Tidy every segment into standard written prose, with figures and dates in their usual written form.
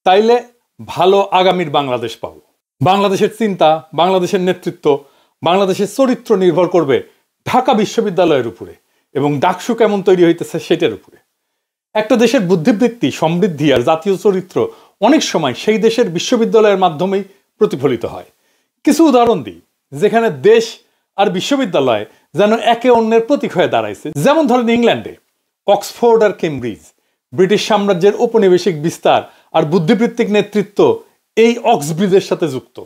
তাইলে ভালো আগামীর বাংলাদেশ পাবো। বাংলাদেশের চিন্তা, বাংলাদেশের নেতৃত্ব, বাংলাদেশের চরিত্র নির্ভর করবে ঢাকা বিশ্ববিদ্যালয়ের উপরে এবং ডাকসু কেমন তৈরি হইতেছে সেটার উপরে। একটা দেশের বুদ্ধিবৃত্তি, সমৃদ্ধি আর জাতীয় চরিত্র অনেক সময় সেই দেশের বিশ্ববিদ্যালয়ের মাধ্যমেই প্রতিফলিত হয়। কিছু উদাহরণ দিই, যেখানে দেশ আর বিশ্ববিদ্যালয় যেন একে অন্যের প্রতীক হয়ে দাঁড়াইছে। যেমন ধরেন ইংল্যান্ডে অক্সফোর্ড আর কেমব্রিজ, ব্রিটিশ সাম্রাজ্যের ঔপনিবেশিক বিস্তার আর বুদ্ধিবৃত্তিক নেতৃত্ব এই অক্সব্রিজের সাথে যুক্ত।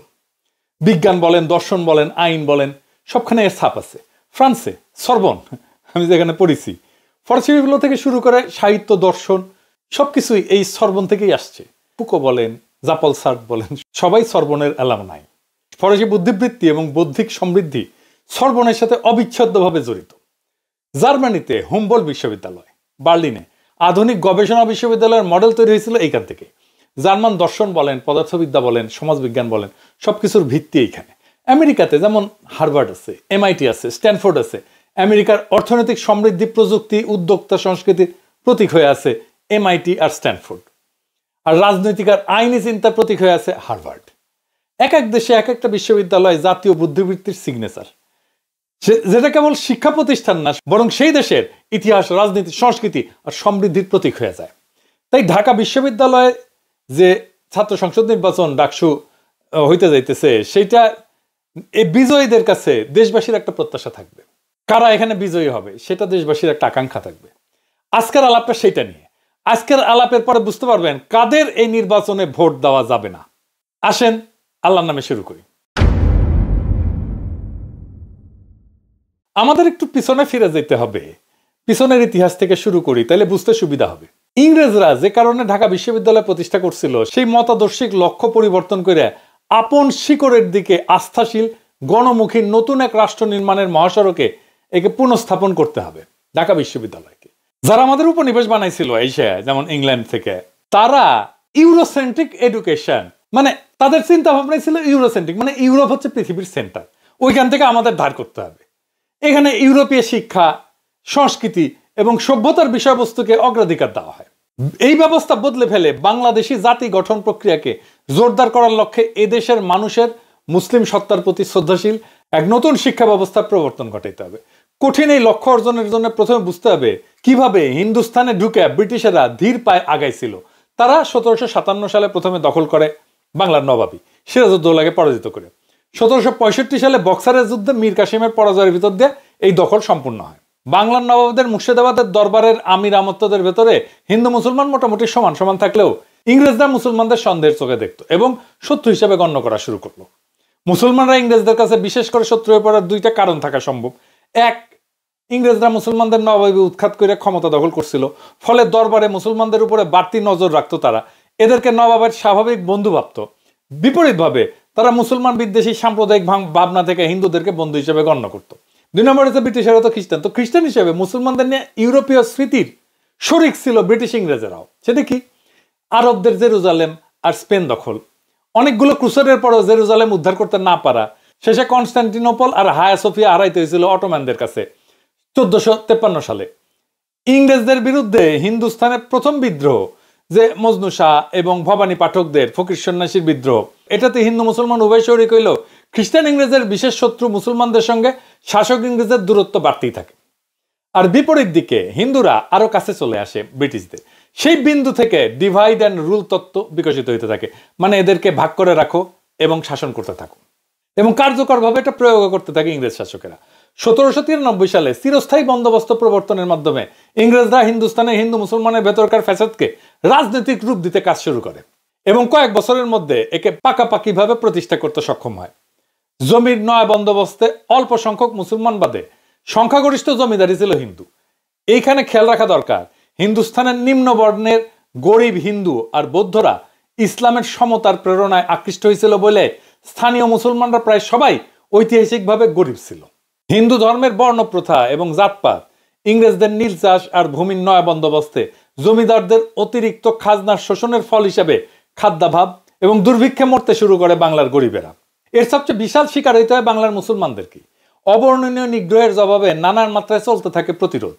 বিজ্ঞান বলেন, দর্শন বলেন, আইন বলেন, সবখানে এর ছাপ আছে। ফ্রান্সে সরবন, আমি যেখানে পড়েছি, ফরাসি বিপ্লব থেকে শুরু করে সাহিত্য, দর্শন সবকিছুই এই সরবন থেকেই আসছে। ফুকো বলেন, জাপল সার্ট বলেন, সবাই সরবনের অ্যালামনাই। ফরাসি বুদ্ধিবৃত্তি এবং বৌদ্ধিক সমৃদ্ধি সরবনের সাথে অবিচ্ছেদ্যভাবে জড়িত। জার্মানিতে হুমবোল্ট বিশ্ববিদ্যালয়, বার্লিনে আধুনিক গবেষণা বিশ্ববিদ্যালয়ের মডেল তৈরি হয়েছিল এইখান থেকে। জার্মান দর্শন বলেন, পদার্থবিদ্যা বলেন, সমাজবিজ্ঞান বলেন, সবকিছুর ভিত্তি এইখানে। আমেরিকাতে যেমন হার্ভার্ড আছে, MIT আছে, স্ট্যানফোর্ড আছে। আমেরিকার অর্থনৈতিক সমৃদ্ধি, প্রযুক্তি, উদ্যোক্তা সংস্কৃতির প্রতীক হয়ে আছে MIT আর স্ট্যানফোর্ড। আর রাজনৈতিক আর আইনি চিন্তার প্রতীক হয়ে আছে হার্ভার্ড। এক এক দেশে এক একটা বিশ্ববিদ্যালয় জাতীয় বুদ্ধিবৃত্তির সিগনেচার, যেটা কেবল শিক্ষা প্রতিষ্ঠান না, বরং সেই দেশের ইতিহাস, রাজনীতি, সংস্কৃতি আর সমৃদ্ধির প্রতীক হয়ে যায়। তাই ঢাকা বিশ্ববিদ্যালয়ে যে ছাত্র সংসদ নির্বাচন ডাকসু হইতে যাইতেছে, সেইটা এই বিজয়ীদের কাছে দেশবাসীর একটা প্রত্যাশা থাকবে। কারা এখানে বিজয়ী হবে সেটা দেশবাসীর একটা আকাঙ্ক্ষা থাকবে। আজকের আলাপটা সেইটা নিয়ে। আজকের আলাপের পরে বুঝতে পারবেন কাদের এই নির্বাচনে ভোট দেওয়া যাবে না। আসেন আল্লাহর নামে শুরু করি। আমাদের একটু পিছনে ফিরে যেতে হবে, পিছনের ইতিহাস থেকে শুরু করি, তাহলে বুঝতে সুবিধা হবে। ইংরেজরা যে কারণে ঢাকা বিশ্ববিদ্যালয় প্রতিষ্ঠা করছিল, সেই মতাদর্শিক লক্ষ্য পরিবর্তন করে আপন শিকড়ের দিকে আস্থাশীল, গণমুখী নতুন এক রাষ্ট্র নির্মাণের মহাসড়কে একে পুনঃস্থাপন করতে হবে ঢাকা বিশ্ববিদ্যালয়কে। যারা আমাদের উপনিবেশ বানাইছিল এশিয়ায়, যেমন ইংল্যান্ড থেকে, তারা ইউরোসেন্ট্রিক এডুকেশন, মানে তাদের চিন্তা ভাবনাই ছিল ইউরোসেন্ট্রিক, মানে ইউরোপ হচ্ছে পৃথিবীর সেন্টার, ওইখান থেকে আমাদের ধার করতে হবে। এখানে ইউরোপীয় শিক্ষা, সংস্কৃতি এবং সভ্যতার বিষয়বস্তুকে অগ্রাধিকার দেওয়া হয়। এই ব্যবস্থা বদলে ফেলে বাংলাদেশি জাতি গঠন প্রক্রিয়াকে জোরদার করার লক্ষ্যে এদেশের মানুষের মুসলিম সত্তার প্রতি শ্রদ্ধাশীল এক নতুন শিক্ষা ব্যবস্থার প্রবর্তন ঘটাইতে হবে। কঠিন এই লক্ষ্য অর্জনের জন্য প্রথমে বুঝতে হবে কিভাবে হিন্দুস্তানে ঢুকে ব্রিটিশেরা ধীর পায়ে আগাইছিল। তারা 1757 সালে প্রথমে দখল করে বাংলার নবাবী সিরাজউদ্দৌলাকে পরাজিত করে। 1765 সালে বক্সারের যুদ্ধে মীর কাসিমের পরাজয়ের ভিতর দিয়ে এই দখল সম্পূর্ণ হয়। বাংলার নবাবদের মুর্শিদাবাদের দরবারের আমির আমত্তদের ভেতরে হিন্দু মুসলমান মোটামুটি সমান সমান থাকলেও ইংরেজরা মুসলমানদের সন্দেহের চোখে দেখত এবং শত্রু হিসেবে গণ্য করা শুরু করলো। মুসলমানরা ইংরেজদের কাছে বিশেষ করে শত্রু হয়ে পড়ার দুইটা কারণ থাকা সম্ভব। এক, ইংরেজরা মুসলমানদের নবাবী উৎখাত করে ক্ষমতা দখল করছিল, ফলে দরবারে মুসলমানদের উপরে বাড়তি নজর রাখতো। তারা এদেরকে নবাবের স্বাভাবিক বন্ধু ভাবত। বিপরীতভাবে তারা মুসলমান বিদ্বেষী সাম্প্রদায়িক ভাবনা থেকে হিন্দুদেরকে বন্ধু হিসেবে গণ্য করত। 2 নম্বরে তো ব্রিটিশেরা তো খ্রিস্টান, তো খ্রিস্টান হিসেবে মুসলমানদের নিয়ে ইউরোপীয় স্মৃতির শরিক ছিল ব্রিটিশ ইংরেজেরাও। সেটা কি? আরবদের জেরুজালেম আর স্পেন দখল, অনেকগুলো ক্রুসেডের পরেও জেরুজালেম উদ্ধার করতে না পারা, শেষে কনস্টান্টিনোপল আর হায়া সোফিয়া হারাইতে হয়েছিল অটোম্যানদের কাছে 1453 সালে। ইংরেজদের বিরুদ্ধে হিন্দুস্তানের প্রথম বিদ্রোহ, যে মজনু শাহ এবং ভবানী পাঠকদের ফকির সন্ন্যাসীর বিদ্রোহ, এটাতে হিন্দু মুসলমান উভয় শরিক হইল। খ্রিস্টান ইংরেজের বিশেষ শত্রু মুসলমানদের সঙ্গে শাসক ইংরেজের দূরত্ব বাড়তেই থাকে। আর বিপরীত দিকে হিন্দুরা আরো কাছে চলে আসে ব্রিটিশদের। সেই বিন্দু থেকে ডিভাইড অ্যান্ড রুল তত্ত্ব বিকশিত হইতে থাকে, মানে এদেরকে ভাগ করে রাখো এবং শাসন করতে থাকো, এবং কার্যকরভাবে এটা প্রয়োগ করতে থাকে ইংরেজ শাসকেরা। 1793 সালে চিরস্থায়ী বন্দোবস্ত প্রবর্তনের মাধ্যমে ইংরেজরা হিন্দুস্তানে হিন্দু মুসলমানের ভেতরকার ফ্যাসাদকে রাজনৈতিক রূপ দিতে কাজ শুরু করে এবং কয়েক বছরের মধ্যে একে পাকাপাকিভাবে প্রতিষ্ঠা করতে সক্ষম হয়। জমির নয়া বন্দোবস্তে অল্প সংখ্যক মুসলমান বাদে সংখ্যাগরিষ্ঠ জমিদারি ছিল হিন্দু। এইখানে খেয়াল রাখা দরকার, হিন্দুস্তানের নিম্ন বর্ণের গরিব হিন্দু আর বৌদ্ধরা ইসলামের সমতার প্রেরণায় আকৃষ্ট হয়েছিল বলে স্থানীয় মুসলমানরা প্রায় সবাই ঐতিহাসিকভাবে গরিব ছিল। হিন্দু ধর্মের বর্ণ প্রথা এবং জাতপাত, ইংরেজদের নীল চাষ আর ভূমির নয়া বন্দোবস্তে জমিদারদের অতিরিক্ত খাজনার শোষণের ফল হিসেবে খাদ্যাভাব এবং দুর্ভিক্ষে মরতে শুরু করে বাংলার গরিবেরা। এর সবচেয়ে বিশাল শিকার হইতে হয় বাংলার মুসলমানদেরকে। অবর্ণনীয় নিগ্রহের জবাবে নানান মাত্রায় চলতে থাকে প্রতিরোধ।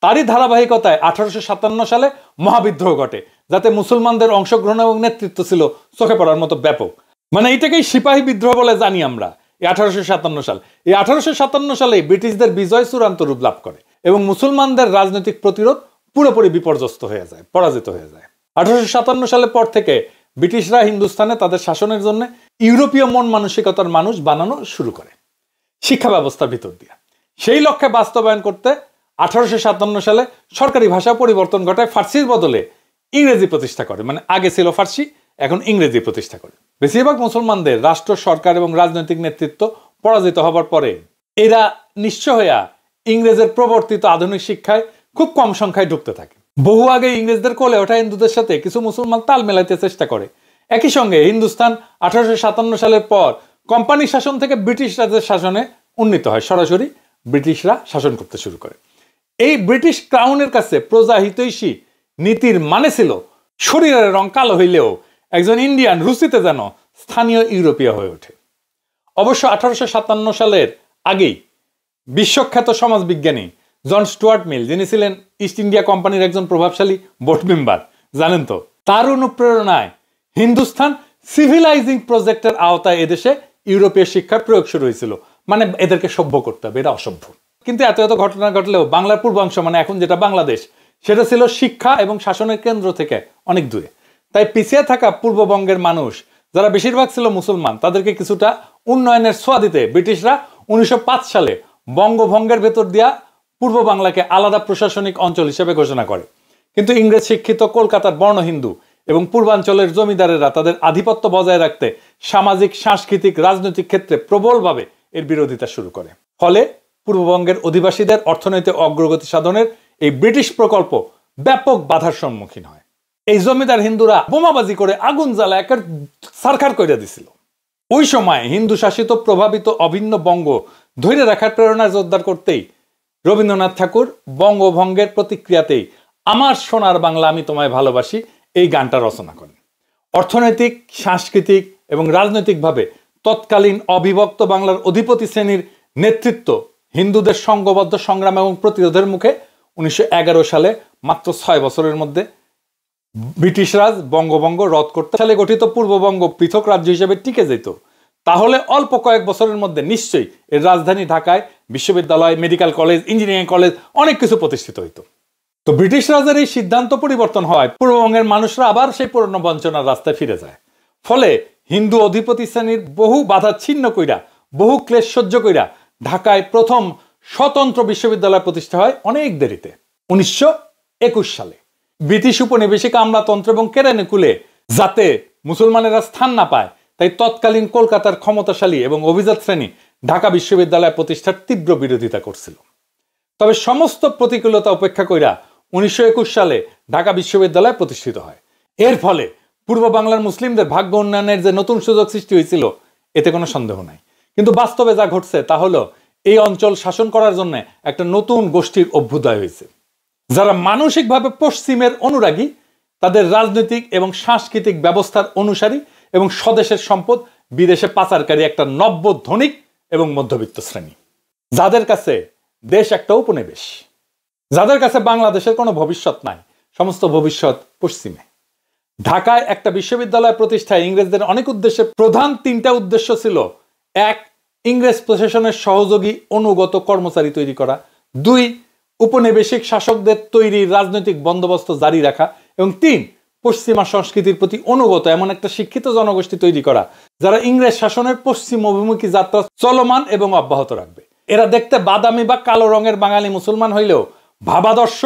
তারই ধারাবাহিকতায় 1857 সালে মহাবিদ্রোহ ঘটে, যাতে মুসলমানদের অংশগ্রহণ এবং নেতৃত্ব ছিল চোখে পড়ার মতো ব্যাপক। মানে এটাকেই সিপাহী বিদ্রোহ বলে জানি আমরা। এই 1857 সাল, এই 1857 সালে ব্রিটিশদের বিজয় চূড়ান্ত রূপ লাভ করে এবং মুসলমানদের রাজনৈতিক প্রতিরোধ পুরোপুরি বিপর্যস্ত হয়ে যায়, পরাজিত হয়ে যায়। 1857 সালের পর থেকে ব্রিটিশরা হিন্দুস্তানে তাদের শাসনের জন্য ইউরোপীয় মন মানসিকতার মানুষ বানানো শুরু করে শিক্ষা ব্যবস্থার ভিতর দিয়ে। সেই লক্ষ্যে বাস্তবায়ন করতে 1857 সালে সরকারি ভাষা পরিবর্তন ঘটায়, ফার্সির বদলে ইংরেজি প্রতিষ্ঠা করে। মানে আগে ছিল ফার্সি, এখন ইংরেজি প্রতিষ্ঠা করে। বেশিরভাগ মুসলমানদের রাষ্ট্র, সরকার এবং রাজনৈতিক নেতৃত্ব পরাজিত হবার পরে এরা নিঃস্ব হইয়া ইংরেজের প্রবর্তিত আধুনিক শিক্ষায় খুব কম সংখ্যায় ঢুকতে থাকে। বহু আগে ইংরেজদের কোলে ওঠা হিন্দুদের সাথে কিছু মুসলমান তাল মেলাইতে চেষ্টা করে। একই সঙ্গে হিন্দুস্তান 1857 সালের পর কোম্পানি শাসন থেকে ব্রিটিশ রাজের শাসনে উন্নীত হয়, সরাসরি ব্রিটিশরা শাসন করতে শুরু করে। এই ব্রিটিশ ক্রাউনের কাছে প্রজা হিতৈষী নীতির মানে ছিল শরীরের রং কালো হইলেও একজন ইন্ডিয়ান রুচিতে যেন স্থানীয় ইউরোপীয় হয়ে ওঠে। অবশ্য 1857 সালের আগেই বিশ্বখ্যাত সমাজবিজ্ঞানী জন স্টুয়ার্ট মিল, যিনি ছিলেন ইস্ট ইন্ডিয়া কোম্পানির একজন প্রভাবশালী বোর্ড মেম্বার, জানেন তো, তার অনুপ্রেরণায় হিন্দুস্তান সিভিলাইজিং প্রজেক্টের আওতায় এদেশে ইউরোপীয় শিক্ষার প্রয়োগ শুরু হয়েছিল। মানে এদেরকে সভ্য করতে হবে, এরা অসভ্য। কিন্তু এত এত ঘটনা ঘটলেও বাংলার পূর্বাংশ, মানে এখন যেটা বাংলাদেশ, সেটা ছিল শিক্ষা এবং শাসনের কেন্দ্র থেকে অনেক দূরে। তাই পিছিয়ে থাকা পূর্ববঙ্গের মানুষ, যারা বেশিরভাগ ছিল মুসলমান, তাদেরকে কিছুটা উন্নয়নের ছোঁয়া দিতে ব্রিটিশরা 1905 সালে বঙ্গভঙ্গের ভেতর দিয়া পূর্ব বাংলাকে আলাদা প্রশাসনিক অঞ্চল হিসেবে ঘোষণা করে। কিন্তু ইংরেজ শিক্ষিত কলকাতার বর্ণ হিন্দু এবং পূর্বাঞ্চলের জমিদারেরা তাদের আধিপত্য বজায় রাখতে সামাজিক, সাংস্কৃতিক, রাজনৈতিক ক্ষেত্রে প্রবলভাবে এর বিরোধিতা শুরু করে। ফলে পূর্ববঙ্গের অধিবাসীদের অর্থনৈতিক অগ্রগতি সাধনের এই ব্রিটিশ প্রকল্প ব্যাপক বাধার সম্মুখীন হয়। এই জমিদার হিন্দুরা বোমাবাজি করে আগুন জ্বালা একের সারখার করে দিছিল। ওই সময় হিন্দু শাসিত প্রভাবিত অভিন্ন বঙ্গ ধরে রাখার প্রেরণা জোরদার করতেই রবীন্দ্রনাথ ঠাকুর বঙ্গভঙ্গের প্রতিক্রিয়াতেই আমার সোনার বাংলা আমি তোমায় ভালোবাসি এই গানটা রচনা করেন। অর্থনৈতিক, সাংস্কৃতিক এবং রাজনৈতিকভাবে তৎকালীন অবিভক্ত বাংলার অধিপতি শ্রেণীর নেতৃত্ব হিন্দুদের সংঘবদ্ধ সংগ্রাম এবং প্রতিরোধের মুখে 1911 সালে মাত্র 6 বছরের মধ্যে ব্রিটিশ রাজ বঙ্গভঙ্গ রদ করতে সালে গঠিত পূর্ববঙ্গ পৃথক রাজ্য হিসেবে টিকে যেত, তাহলে অল্প কয়েক বছরের মধ্যে নিশ্চয়ই এর রাজধানী ঢাকায় বিশ্ববিদ্যালয়, মেডিকেল কলেজ, ইঞ্জিনিয়ারিং কলেজ অনেক কিছু প্রতিষ্ঠিত হইত। তো ব্রিটিশ রাজের এই সিদ্ধান্ত পরিবর্তন হয় পূর্ববঙ্গের মানুষরা আবার সেই পুরনো বঞ্চনার রাস্তায় ফিরে যায়। ফলে হিন্দু অধিপতি শ্রেণীর বহু বাধা ছিন্ন কইরা, বহু ক্লেশ সহ্য কইরা ঢাকায় প্রথম স্বতন্ত্র বিশ্ববিদ্যালয় প্রতিষ্ঠা হয় অনেক দেরিতে, 1921 সালে। ব্রিটিশ উপনিবেশিক আমলাতন্ত্র এবং কেরানিকুলে যাতে মুসলমানেরা স্থান না পায়, তাই তৎকালীন কলকাতার ক্ষমতাশালী এবং অভিজাত শ্রেণী ঢাকা বিশ্ববিদ্যালয় প্রতিষ্ঠার তীব্র বিরোধিতা করছিল। তবে সমস্ত প্রতিকূলতা উপেক্ষা কইরা 1921 সালে ঢাকা বিশ্ববিদ্যালয় প্রতিষ্ঠিত হয়। এর ফলে পূর্ব বাংলার মুসলিমদের ভাগ্য উন্নয়নের যে নতুন সুযোগ সৃষ্টি হয়েছিল, এতে কোনো সন্দেহ নাই। কিন্তু বাস্তবে যা ঘটছে তা হলো এই অঞ্চল শাসন করার জন্য একটা নতুন গোষ্ঠীর অভ্যুদয় হয়েছে, যারা মানসিকভাবে পশ্চিমের অনুরাগী, তাদের রাজনৈতিক এবং সাংস্কৃতিক ব্যবস্থার অনুসারী এবং স্বদেশের সম্পদ বিদেশে পাচারকারী একটা নব্য ধনিক এবং মধ্যবিত্ত শ্রেণী, যাদের কাছে দেশ একটা উপনিবেশ, যাদের কাছে বাংলাদেশের কোনো ভবিষ্যৎ নাই, সমস্ত ভবিষ্যৎ পশ্চিমে। ঢাকায় একটা বিশ্ববিদ্যালয় প্রতিষ্ঠায় ইংরেজদের অনেক উদ্দেশ্যে প্রধান 3টা উদ্দেশ্য ছিল: 1, ইংরেজ প্রশাসনের সহযোগী অনুগত কর্মচারী তৈরি করা; 2, উপনিবেশিক শাসকদের তৈরি রাজনৈতিক বন্দোবস্ত জারি রাখা; এবং 3, পশ্চিমা সংস্কৃতির প্রতি অনুগত এমন একটা শিক্ষিত জনগোষ্ঠী তৈরি করা, যারা ইংরেজ শাসনের পশ্চিম অভিমুখী যাত্রা চলমান এবং অব্যাহত রাখবে। এরা দেখতে বাদামি বা কালো রঙের বাঙালি মুসলমান হইলেও ভাবাদর্শ,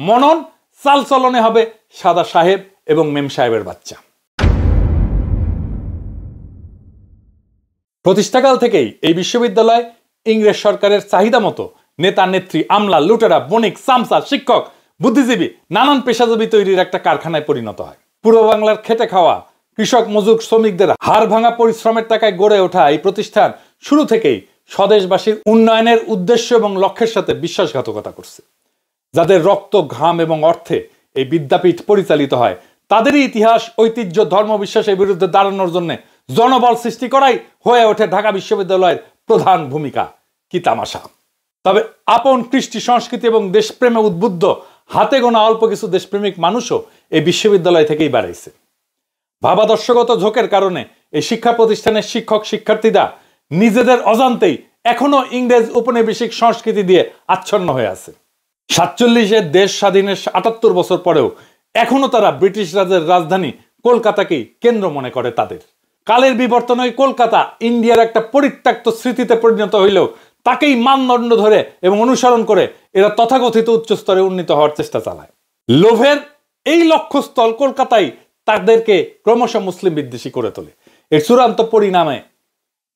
মনন, চালচলনে হবে সাদা সাহেব এবং মেম সাহেবের বাচ্চা। প্রতিষ্ঠাকাল থেকেই এই বিশ্ববিদ্যালয় ইংরেজ সরকারের চাহিদা মতো নেতা, নেত্রী, আমলা, লুটেরা, বণিক, চামচা, শিক্ষক, বুদ্ধিজীবী, নানান পেশাজীবী তৈরির একটা কারখানায় পরিণত হয়। পূর্ব বাংলার খেটে খাওয়া কৃষক, মজুর, শ্রমিকদের হাড় ভাঙা পরিশ্রমের টাকায় গড়ে ওঠা এই প্রতিষ্ঠান শুরু থেকেই স্বদেশবাসীর উন্নয়নের উদ্দেশ্য এবং লক্ষ্যের সাথে বিশ্বাসঘাতকতা করছে। যাদের রক্ত, ঘাম এবং অর্থে এই বিদ্যাপীঠ পরিচালিত হয়, তাদেরই ইতিহাস, ঐতিহ্য, ধর্মবিশ্বাসের বিরুদ্ধে দাঁড়ানোর জন্য জনবল সৃষ্টি করাই হয়ে ওঠে ঢাকা বিশ্ববিদ্যালয়ের প্রধান ভূমিকা। কি তামাশা! তবে আপন কৃষ্টি সংস্কৃতি এবং দেশপ্রেমে উদ্বুদ্ধ হাতে গোনা অল্প কিছু দেশপ্রেমিক মানুষও এই বিশ্ববিদ্যালয় থেকেই বাড়াইছে। ভাবাদর্শগত ঝোঁকের কারণে এই শিক্ষা প্রতিষ্ঠানের শিক্ষক শিক্ষার্থীরা নিজেদের অজান্তেই এখনো ইংরেজ উপনিবেশিক সংস্কৃতি দিয়ে আচ্ছন্ন হয়ে আছে। 47-এর দেশ স্বাধীনের 78 বছর পরেও এখনো তারা ব্রিটিশ রাজের রাজধানী কলকাতাকেই কেন্দ্র মনে করে তাদের। কালের বিবর্তনে কলকাতা ইন্ডিয়ার একটা পরিত্যক্ত স্মৃতিতে পরিণত হইলেও তাকেই মানদণ্ড ধরে এবং অনুসরণ করে এরা তথাকথিত উচ্চস্তরে উন্নীত হওয়ার চেষ্টা চালায়। লোভের এই লক্ষ্যস্থল কলকাতায় তাদেরকে ক্রমশ মুসলিম বিদ্বেষী করে তোলে। এর চূড়ান্ত পরিণামে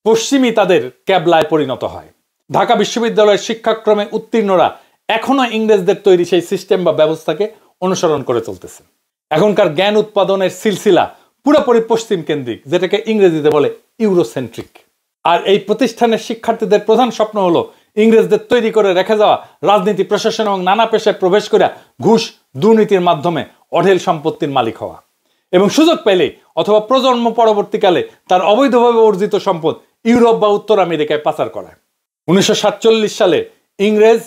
পশ্চিমী তাদের ক্যাবলায় পরিণত হয়। ঢাকা বিশ্ববিদ্যালয়ের শিক্ষাক্রমে উত্তীর্ণরা এখনো ইংরেজদের তৈরি সেই সিস্টেম বা ব্যবস্থাকে অনুসরণ করে চলতেছে। এখনকার জ্ঞান উৎপাদনের সিলসিলা পুরোপুরি পশ্চিম কেন্দ্রিক, যেটাকে ইংরেজিতে বলে ইউরোসেন্ট্রিক। আর এই প্রতিষ্ঠানের শিক্ষার্থীদের প্রধান স্বপ্ন হলো ইংরেজদের তৈরি করে রেখে যাওয়া রাজনীতি, প্রশাসন এবং নানা পেশায় প্রবেশ করে ঘুষ দুর্নীতির মাধ্যমে অঢেল সম্পত্তির মালিক হওয়া এবং সুযোগ পেলে অথবা প্রজন্ম পরবর্তীকালে তার অবৈধভাবে অর্জিত সম্পদ ইউরোপ বা উত্তর আমেরিকায় পাচার করা। 1947 সালে ইংরেজ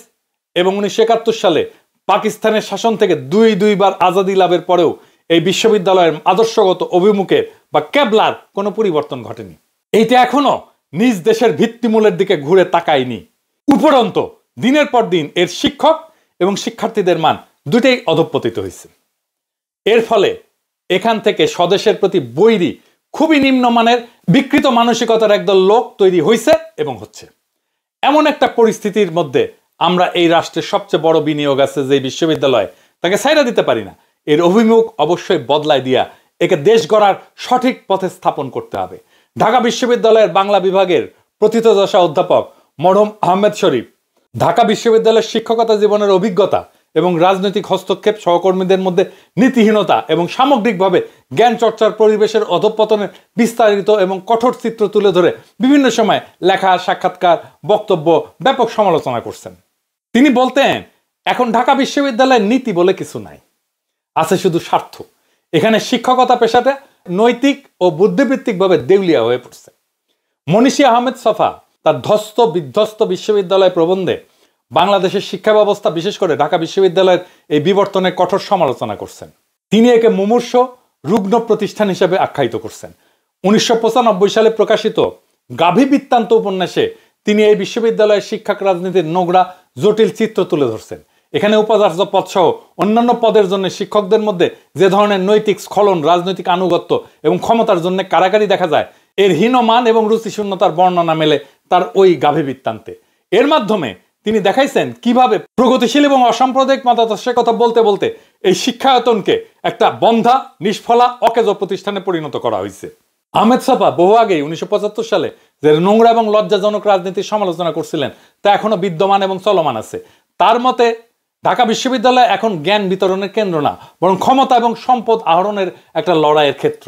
এবং 1971 সালে পাকিস্তানের শাসন থেকে দুইবার আজাদি লাভের পরেও এই বিশ্ববিদ্যালয়ের আদর্শগত অভিমুখের বা ক্যাবলার কোনো পরিবর্তন ঘটেনি। এইটা এখনো নিজ দেশের ভিত্তিমূলের দিকে ঘুরে তাকায়নি। উপরন্ত দিনের পর দিন এর শিক্ষক এবং শিক্ষার্থীদের মান দুটেই অধঃপতিত হয়েছে। এর ফলে এখান থেকে স্বদেশের প্রতি বৈরী, খুবই নিম্নমানের বিকৃত মানসিকতার একদল লোক তৈরি হয়েছে এবং হচ্ছে। এমন একটা পরিস্থিতির মধ্যে আমরা এই রাষ্ট্রের সবচেয়ে বড় বিনিয়োগ আছে যে বিশ্ববিদ্যালয়, তাকে ছাইড়া দিতে পারি না। এর অভিমুখ অবশ্যই বদলায় দিয়া একে দেশ গড়ার সঠিক পথে স্থাপন করতে হবে। ঢাকা বিশ্ববিদ্যালয়ের বাংলা বিভাগের প্রথিতযশা অধ্যাপক মরহুম আহমেদ শরীফ ঢাকা বিশ্ববিদ্যালয়ের শিক্ষকতা জীবনের অভিজ্ঞতা এবং রাজনৈতিক হস্তক্ষেপ, সহকর্মীদের মধ্যে নীতিহীনতা এবং সামগ্রিকভাবে জ্ঞান চর্চার পরিবেশের অধঃপতনের বিস্তারিত এবং কঠোর চিত্র তুলে ধরে বিভিন্ন সময় লেখা, সাক্ষাৎকার, বক্তব্য ব্যাপক সমালোচনা করছেন। তিনি বলতেন, এখন ঢাকা বিশ্ববিদ্যালয়ের নীতি বলে কিছু নাই, আছে শুধু স্বার্থ। এখানে শিক্ষকতা পেশাটা নৈতিক ও বুদ্ধিবৃত্তিকভাবে দেউলিয়া হয়ে পড়ছে। মনীষী আহমেদ ছফা তার ধ্বস্ত বিধ্বস্ত বিশ্ববিদ্যালয় প্রবন্ধে বাংলাদেশের শিক্ষা ব্যবস্থা, বিশেষ করে ঢাকা বিশ্ববিদ্যালয়ের এই বিবর্তনের কঠোর সমালোচনা করছেন। তিনি একে মুমূর্ষ রুগ্ন প্রতিষ্ঠান হিসেবে আখ্যায়িত করছেন। 1995 সালে প্রকাশিত গাভী বৃত্তান্ত উপন্যাসে তিনি এই বিশ্ববিদ্যালয়ের শিক্ষক রাজনীতির নোংরা জটিল চিত্র তুলে ধরছেন। এখানে উপাচার্য পদসহ অন্যান্য পদের জন্য শিক্ষকদের মধ্যে যে ধরনের নৈতিক স্খলন, রাজনৈতিক আনুগত্য এবং ক্ষমতার জন্য কারাকারি দেখা যায়, এর হীনমান এবং রুচিশূন্যতার বর্ণনা মেলে তার ওই গাভী বৃত্তান্তে। এর মাধ্যমে তিনি দেখাইছেন কিভাবে প্রগতিশীল এবং অসাম্প্রদায়িক মতাদর্শের কথা বলতে বলতে এই শিক্ষায়তনকে একটা বন্ধা, নিষ্ফলা, অকেজো প্রতিষ্ঠানে পরিণত করা হয়েছে। আহমেদ ছফা বহু আগেই 1975 সালে যে নোংরা এবং লজ্জাজনক রাজনীতির সমালোচনা করছিলেন তা এখনো বিদ্যমান এবং চলমান আছে। তার মতে ঢাকা বিশ্ববিদ্যালয় এখন জ্ঞান বিতরণের কেন্দ্র না, বরং ক্ষমতা এবং সম্পদ আহরণের একটা লড়াইয়ের ক্ষেত্র।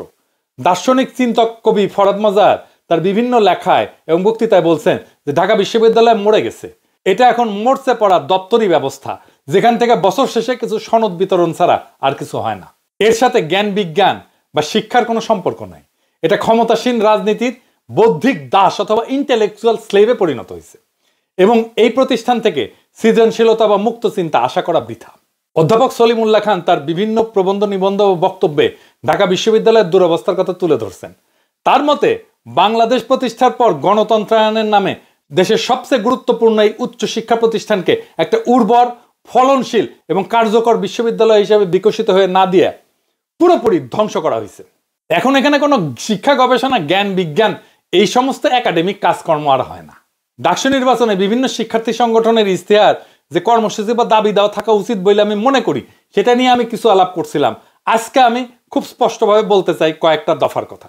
দার্শনিক চিন্তক কবি ফরাদ মাজার তার বিভিন্ন লেখায় এবং বক্তৃতায় বলছেন যে ঢাকা বিশ্ববিদ্যালয় মরে গেছে। এটা এখন মরচে পড়া দপ্তরি ব্যবস্থা, যেখান থেকে বছর শেষে কিছু সনদ বিতরণ ছাড়া আর কিছু হয় না। এর সাথে জ্ঞান বিজ্ঞান বা শিক্ষার কোনো সম্পর্ক নাই। এটা ক্ষমতাসীন রাজনীতির বৌদ্ধিক দাস অথবা ইন্টেলেকচুয়াল স্লেভে পরিণত হয়েছে এবং এই প্রতিষ্ঠান থেকে সৃজনশীলতা বা মুক্ত চিন্তা আশা করা বৃথা। অধ্যাপক সলিমুল্লাহ খান তার বিভিন্ন প্রবন্ধ, নিবন্ধ ও বক্তব্যে ঢাকা বিশ্ববিদ্যালয়ের দুরবস্থার কথা তুলে ধরছেন। তার মতে বাংলাদেশ প্রতিষ্ঠার পর গণতন্ত্রায়নের নামে দেশের সবচেয়ে গুরুত্বপূর্ণ এই উচ্চ শিক্ষা প্রতিষ্ঠানকে একটা উর্বর, ফলনশীল এবং কার্যকর বিশ্ববিদ্যালয় হিসেবে বিকশিত হয়ে না দিয়ে পুরোপুরি ধ্বংস করা হয়েছে। এখন এখানে কোনো শিক্ষা, গবেষণা, জ্ঞান বিজ্ঞান এই সমস্ত একাডেমিক কাজকর্ম আর হয় না। ডাকসু নির্বাচনে বিভিন্ন শিক্ষার্থী সংগঠনের ইশতেহার যে কর্মসূচি বা দাবি দেওয়া থাকা উচিত বলে আমি মনে করি, সেটা নিয়ে আমি কিছু আলাপ করছিলাম। আজকে আমি খুব স্পষ্টভাবে বলতে চাই কয়েকটা দফার কথা।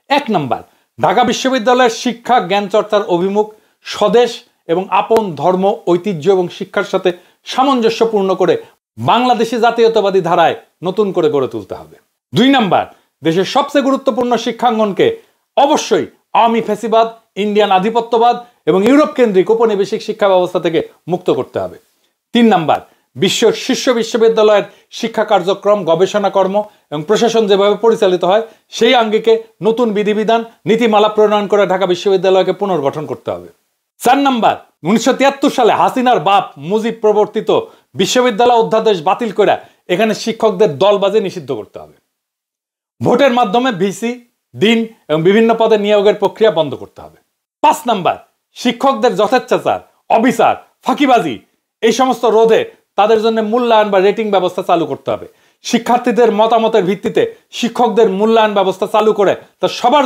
1 নম্বর, ঢাকা বিশ্ববিদ্যালয়ের শিক্ষা জ্ঞান চর্চার অভিমুখ স্বদেশ এবং আপন ধর্ম, ঐতিহ্য এবং শিক্ষার সাথে সামঞ্জস্যপূর্ণ করে বাংলাদেশি জাতীয়তাবাদী ধারায় নতুন করে গড়ে তুলতে হবে। 2 নম্বর, দেশের সবচেয়ে গুরুত্বপূর্ণ শিক্ষাঙ্গনকে অবশ্যই আওয়ামী ফ্যাসিবাদ, ইন্ডিয়ান আধিপত্যবাদ এবং ইউরোপ কেন্দ্রিক উপনিবেশিক শিক্ষা ব্যবস্থা থেকে মুক্ত করতে হবে। 3 নম্বর, বিশ্বের শীর্ষ বিশ্ববিদ্যালয়ের শিক্ষা কার্যক্রম, গবেষণা কর্ম এবং প্রশাসন যেভাবে পরিচালিত হয় সেই আঙ্গিকে নতুন বিধিবিধান, নীতিমালা প্রণয়ন করে ঢাকা বিশ্ববিদ্যালয়কে পুনর্গঠন করতে হবে। 4 নাম্বার, 1973 সালে হাসিনার বাপ মুজিব প্রবর্তিত বিশ্ববিদ্যালয় অধ্যাদেশ বাতিল করে এখানে শিক্ষকদের দলবাজি নিষিদ্ধ করতে হবে। ভোটের মাধ্যমে ভিসি, ডিন এবং বিভিন্ন পদে নিয়োগের প্রক্রিয়া বন্ধ করতে হবে। 5 নাম্বার, শিক্ষকদের যথেচ্ছাচার, অবিচার, ফাঁকিবাজি এই সমস্ত রোধে তাদের জন্য মূল্যায়ন বা রেটিং ব্যবস্থা চালু করতে হবে। শিক্ষার্থীদের মতামতের ভিত্তিতে শিক্ষকদের মূল্যায়ন ব্যবস্থা চালু করে তা সবার